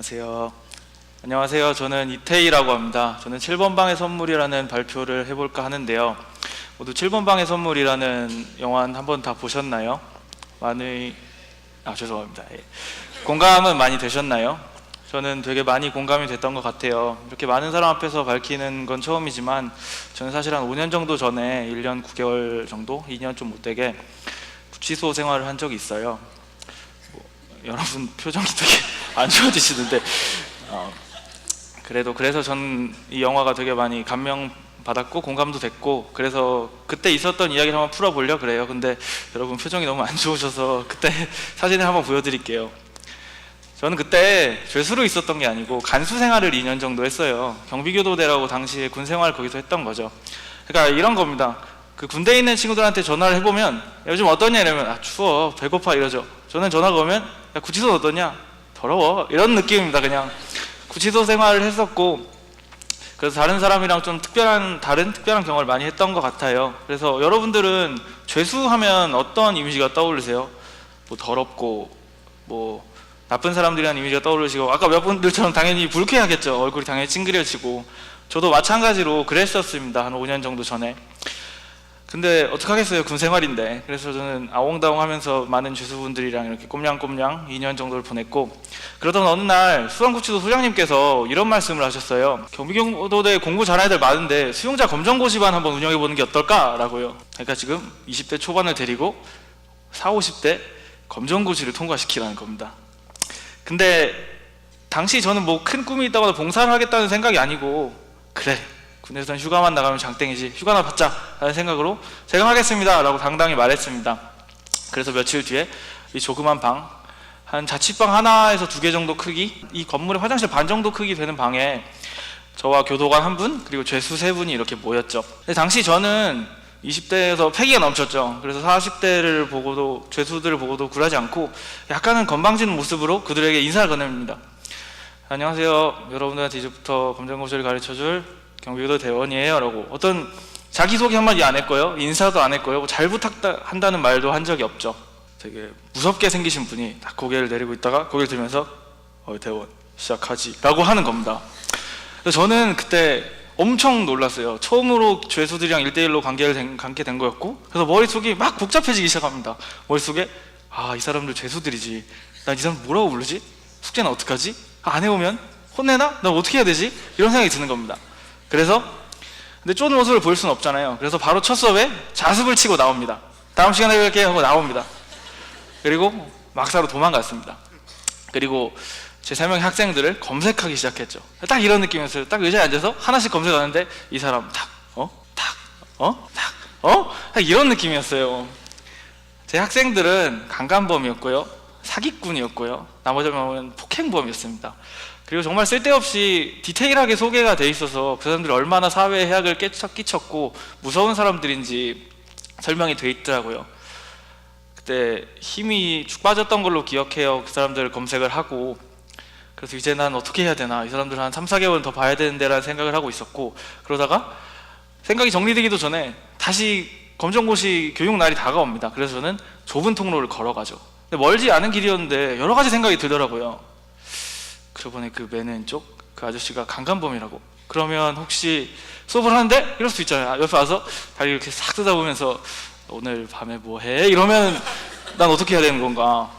안녕하세요. 안녕하세요. 저는 이태희라고 합니다. 저는 7번 방의 선물이라는 발표를 해볼까 하는데요. 모두 7번 방의 선물이라는 영화 한 번 다 보셨나요? 죄송합니다. 예. 공감은 많이 되셨나요? 저는 되게 많이 공감이 됐던 것 같아요. 이렇게 많은 사람 앞에서 밝히는 건 처음이지만 저는 사실 한 5년 정도 전에 1년 9개월 정도? 2년 좀 못되게 구치소 생활을 한 적이 있어요. 여러분 표정이 되게 안 좋아지시는데 그래서 전 이 영화가 되게 많이 감명받았고 공감도 됐고, 그래서 그때 있었던 이야기를 한번 풀어보려고 그래요. 근데 여러분 표정이 너무 안 좋으셔서 그때 사진을 한번 보여드릴게요. 저는 그때 죄수로 있었던 게 아니고 간수 생활을 2년 정도 했어요. 경비교도대라고 당시에 군 생활을 거기서 했던 거죠. 그러니까 이런 겁니다. 그 군대에 있는 친구들한테 전화를 해보면 요즘 어떠냐 이러면 추워, 배고파 이러죠. 저는 전화가 오면 야, 구치소 어떠냐? 더러워, 이런 느낌입니다. 그냥 구치소 생활을 했었고, 그래서 다른 사람이랑 좀 다른 특별한 경험을 많이 했던 것 같아요. 그래서 여러분들은 죄수하면 어떤 이미지가 떠오르세요? 뭐 더럽고 뭐 나쁜 사람들이라는 이미지가 떠오르시고, 아까 몇 분들처럼 당연히 불쾌하겠죠. 얼굴이 당연히 찡그려지고. 저도 마찬가지로 그랬었습니다. 한 5년 정도 전에. 근데 어떡하겠어요, 군 생활인데. 그래서 저는 아웅다웅 하면서 많은 죄수분들이랑 이렇게 꼼냥꼼냥 2년 정도를 보냈고, 그러던 어느 날 수원구치소 소장님께서 이런 말씀을 하셨어요. 경비교도대 공부 잘하는 애들 많은데 수용자 검정고시반 한번 운영해보는 게 어떨까? 라고요. 그러니까 지금 20대 초반을 데리고 40, 50대 검정고시를 통과시키라는 겁니다. 근데 당시 저는 뭐 큰 꿈이 있다거나 봉사를 하겠다는 생각이 아니고, 그래, 군에서는 휴가만 나가면 장땡이지, 휴가나 받자 라는 생각으로 제가 하겠습니다 라고 당당히 말했습니다. 그래서 며칠 뒤에 이 조그만 방, 한 자취방 하나에서 2개 정도 크기, 이 건물의 화장실 반 정도 크기 되는 방에 저와 교도관 1분 그리고 죄수 3분이 이렇게 모였죠. 근데 당시 저는 20대에서 패기가 넘쳤죠. 그래서 40대를 보고도, 죄수들을 보고도 굴하지 않고 약간은 건방진 모습으로 그들에게 인사를 건넵니다. 안녕하세요, 여러분들한테 이제부터 검정고시를 가르쳐줄 경비교도 대원이에요 라고 어떤 자기소개 한마디 안 했고요, 인사도 안 했고요, 잘 부탁한다는 말도 한 적이 없죠. 되게 무섭게 생기신 분이 딱 고개를 내리고 있다가 고개를 들면서 대원 시작하지 라고 하는 겁니다. 그래서 저는 그때 엄청 놀랐어요. 처음으로 죄수들이랑 1대1로 관계를 갖게 된 거였고, 그래서 머릿속이 막 복잡해지기 시작합니다. 머릿속에 이 사람들 죄수들이지, 난 이 사람 뭐라고 부르지? 숙제는 어떡하지? 안 해오면 혼내나? 난 어떻게 해야 되지? 이런 생각이 드는 겁니다. 근데 쫀 모습을 보일 수는 없잖아요. 그래서 바로 첫 수업에 자습을 치고 나옵니다. 다음 시간에 뵐게요 하고 나옵니다. 그리고 막사로 도망갔습니다. 그리고 제 3명의 학생들을 검색하기 시작했죠. 딱 이런 느낌이었어요. 딱 의자에 앉아서 하나씩 검색하는데 이 사람 딱 이런 느낌이었어요. 제 학생들은 강간범이었고요, 사기꾼이었고요, 나머지 명은 폭행범이었습니다. 그리고 정말 쓸데없이 디테일하게 소개가 돼 있어서 그 사람들이 얼마나 사회에 해악을 끼쳤고 무서운 사람들인지 설명이 돼 있더라고요. 그때 힘이 쭉 빠졌던 걸로 기억해요. 그 사람들 검색을 하고, 그래서 이제 난 어떻게 해야 되나, 이 사람들 한 3-4개월은 더 봐야 되는데 라는 생각을 하고 있었고, 그러다가 생각이 정리되기도 전에 다시 검정고시 교육 날이 다가옵니다. 그래서 저는 좁은 통로를 걸어가죠. 근데 멀지 않은 길이었는데 여러 가지 생각이 들더라고요. 그러고 보니 그 맨 왼쪽 그 아저씨가 강간범이라고. 그러면 혹시 수업을 하는데 이럴 수 있잖아요. 옆에 와서 다리 이렇게 싹 뜯어보면서 오늘 밤에 뭐 해? 이러면 난 어떻게 해야 되는 건가?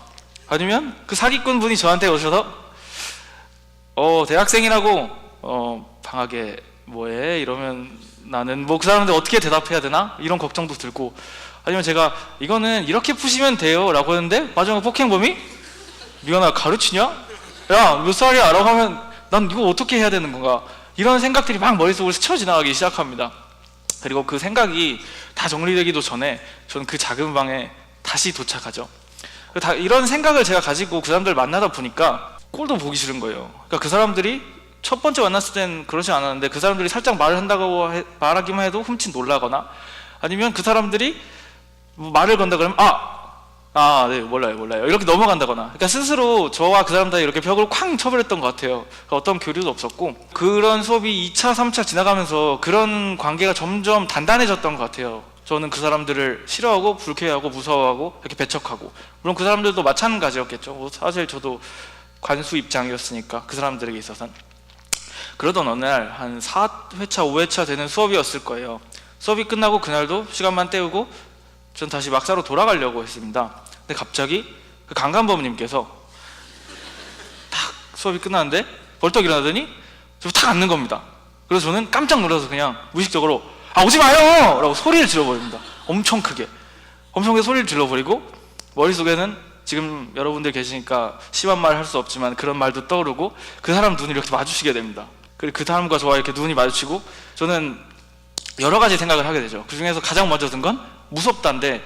아니면 그 사기꾼 분이 저한테 오셔서 대학생이라고 방학에 뭐 해? 이러면 나는 뭐 그 사람한테 어떻게 대답해야 되나? 이런 걱정도 들고, 아니면 제가 이거는 이렇게 푸시면 돼요 라고 했는데 마지막에 폭행범이 네가 나 가르치냐? 야, 몇 살이야? 라고 하면 난 이거 어떻게 해야 되는 건가? 이런 생각들이 막 머릿속으로 스쳐 지나가기 시작합니다. 그리고 그 생각이 다 정리되기도 전에 저는 그 작은 방에 다시 도착하죠. 이런 생각을 제가 가지고 그 사람들을 만나다 보니까 꼴도 보기 싫은 거예요. 그러니까 그 사람들이 첫 번째 만났을 땐 그러지 않았는데 그 사람들이 살짝 말을 한다고 말하기만 해도 훔칫 놀라거나, 아니면 그 사람들이 뭐 말을 건다 그러면 네, 몰라요 이렇게 넘어간다거나, 그러니까 스스로 저와 그 사람들이 이렇게 벽을 쾅 쳐버렸던 것 같아요. 그러니까 어떤 교류도 없었고, 그런 수업이 2차, 3차 지나가면서 그런 관계가 점점 단단해졌던 것 같아요. 저는 그 사람들을 싫어하고 불쾌해하고 무서워하고 이렇게 배척하고, 물론 그 사람들도 마찬가지였겠죠. 사실 저도 관수 입장이었으니까 그 사람들에게 있어서는. 그러던 어느 날 한 4회차 5회차 되는 수업이었을 거예요. 수업이 끝나고 그날도 시간만 때우고 전 다시 막사로 돌아가려고 했습니다. 근데 갑자기 그 강간범님께서 탁 수업이 끝났는데 벌떡 일어나더니 저 탁 앉는 겁니다. 그래서 저는 깜짝 놀라서 그냥 무의식적으로 아 오지 마요! 라고 소리를 질러버립니다. 엄청 크게 소리를 질러버리고 머릿속에는 지금 여러분들 계시니까 심한 말 할 수 없지만 그런 말도 떠오르고 그 사람 눈이 이렇게 마주치게 됩니다. 그리고 그 사람과 저와 이렇게 눈이 마주치고 저는 여러 가지 생각을 하게 되죠. 그 중에서 가장 먼저 든 건 무섭다인데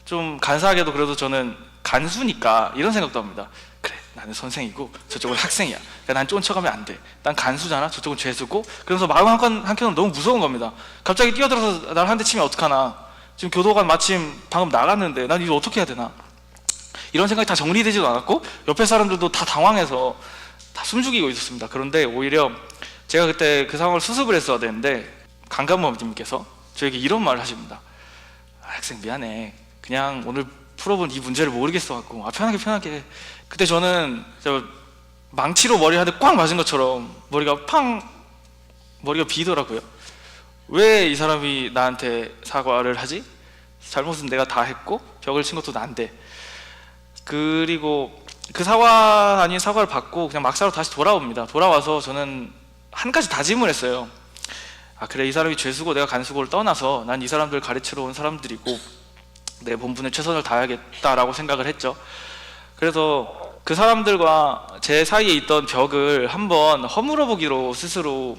좀 간사하게도 그래도 저는 간수니까 이런 생각도 합니다. 그래 나는 선생이고 저쪽은 학생이야. 그러니까 난 쫀척하면 안 돼. 난 간수잖아. 저쪽은 죄수고. 그래서 마음 한켠은 너무 무서운 겁니다. 갑자기 뛰어들어서 날 한 대 치면 어떡하나. 지금 교도관 마침 방금 나갔는데 난 이거 어떻게 해야 되나. 이런 생각이 다 정리되지도 않았고 옆에 사람들도 다 당황해서 다 숨죽이고 있었습니다. 그런데 오히려 제가 그때 그 상황을 수습을 했어야 되는데 강간범님께서 저에게 이런 말을 하십니다. 아, 학생 미안해. 그냥 오늘 풀어본 이 문제를 모르겠어갖고 편하게. 그때 저는 망치로 머리 한 대 꽉 맞은 것처럼 머리가 비더라고요. 왜 이 사람이 나한테 사과를 하지? 잘못은 내가 다 했고 벽을 친 것도 난데. 그리고 그 사과 아닌 사과를 받고 그냥 막사로 다시 돌아옵니다. 돌아와서 저는 한 가지 다짐을 했어요. 아 그래 이 사람이 죄수고 내가 간수고를 떠나서 난 이 사람들 가르치러 온 사람들이고 내 본분에 최선을 다하겠다라고 생각을 했죠. 그래서 그 사람들과 제 사이에 있던 벽을 한번 허물어 보기로 스스로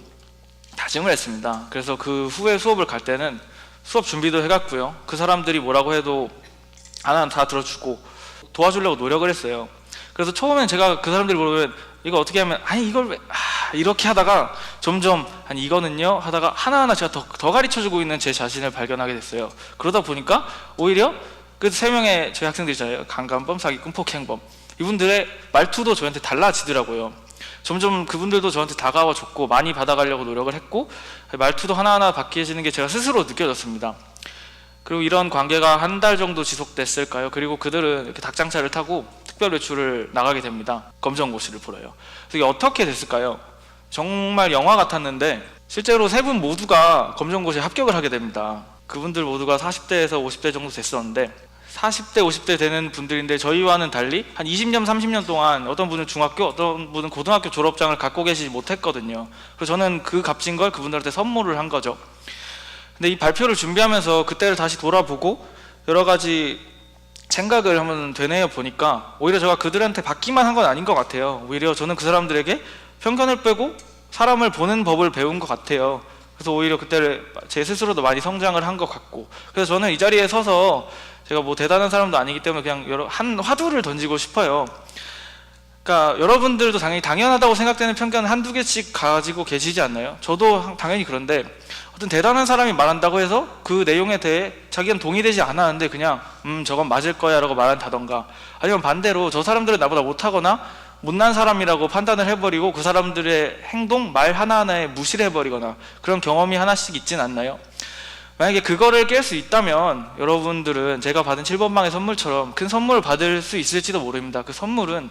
다짐을 했습니다. 그래서 그 후에 수업을 갈 때는 수업 준비도 해갔고요. 그 사람들이 뭐라고 해도 하나는 다 들어주고 도와주려고 노력을 했어요. 그래서 처음엔 제가 그 사람들이 물어보면 이거 어떻게 하면 아니 이걸 왜 이렇게 하다가 점점 아니 이거는요 하다가 하나하나 제가 더 가르쳐주고 있는 제 자신을 발견하게 됐어요. 그러다 보니까 오히려 그 3명의 저희 학생들이잖아요. 강간범, 사기꾼, 폭행범. 이분들의 말투도 저한테 달라지더라고요. 점점 그분들도 저한테 다가와 줬고 많이 받아가려고 노력을 했고 말투도 하나하나 바뀌어지는 게 제가 스스로 느껴졌습니다. 그리고 이런 관계가 한 달 정도 지속됐을까요? 그리고 그들은 이렇게 닭장차를 타고 특별 외출을 나가게 됩니다. 검정고시를 보러요. 그래서 이게 어떻게 됐을까요? 정말 영화 같았는데 실제로 3분 모두가 검정고시에 합격을 하게 됩니다. 그분들 모두가 40대에서 50대 정도 됐었는데 40대 50대 되는 분들인데 저희와는 달리 한 20년 30년 동안 어떤 분은 중학교 어떤 분은 고등학교 졸업장을 갖고 계시지 못했거든요. 그래서 저는 그 값진 걸 그분들한테 선물을 한 거죠. 근데 이 발표를 준비하면서 그때를 다시 돌아보고 여러 가지 생각을 한번 되뇌어 보니까 오히려 제가 그들한테 받기만 한 건 아닌 것 같아요. 오히려 저는 그 사람들에게 편견을 빼고 사람을 보는 법을 배운 것 같아요. 그래서 오히려 그때를 제 스스로도 많이 성장을 한 것 같고 그래서 저는 이 자리에 서서 제가 뭐 대단한 사람도 아니기 때문에 그냥 한 화두를 던지고 싶어요. 그러니까 여러분들도 당연하다고 생각되는 편견을 한두 개씩 가지고 계시지 않나요? 저도 당연히 그런데 어떤 대단한 사람이 말한다고 해서 그 내용에 대해 자기는 동의되지 않았는데 그냥 저건 맞을 거야 라고 말한다던가 아니면 반대로 저 사람들은 나보다 못하거나 못난 사람이라고 판단을 해버리고 그 사람들의 행동, 말 하나하나에 무시를 해버리거나 그런 경험이 하나씩 있진 않나요? 만약에 그거를 깰 수 있다면 여러분들은 제가 받은 7번방의 선물처럼 큰 선물을 받을 수 있을지도 모릅니다. 그 선물은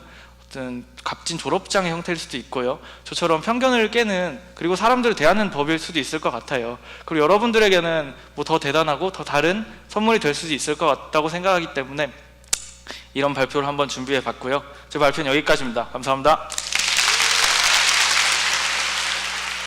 어떤 값진 졸업장의 형태일 수도 있고요. 저처럼 편견을 깨는 그리고 사람들을 대하는 법일 수도 있을 것 같아요. 그리고 여러분들에게는 뭐 더 대단하고 더 다른 선물이 될 수도 있을 것 같다고 생각하기 때문에 이런 발표를 한번 준비해 봤고요. 제 발표는 여기까지입니다. 감사합니다.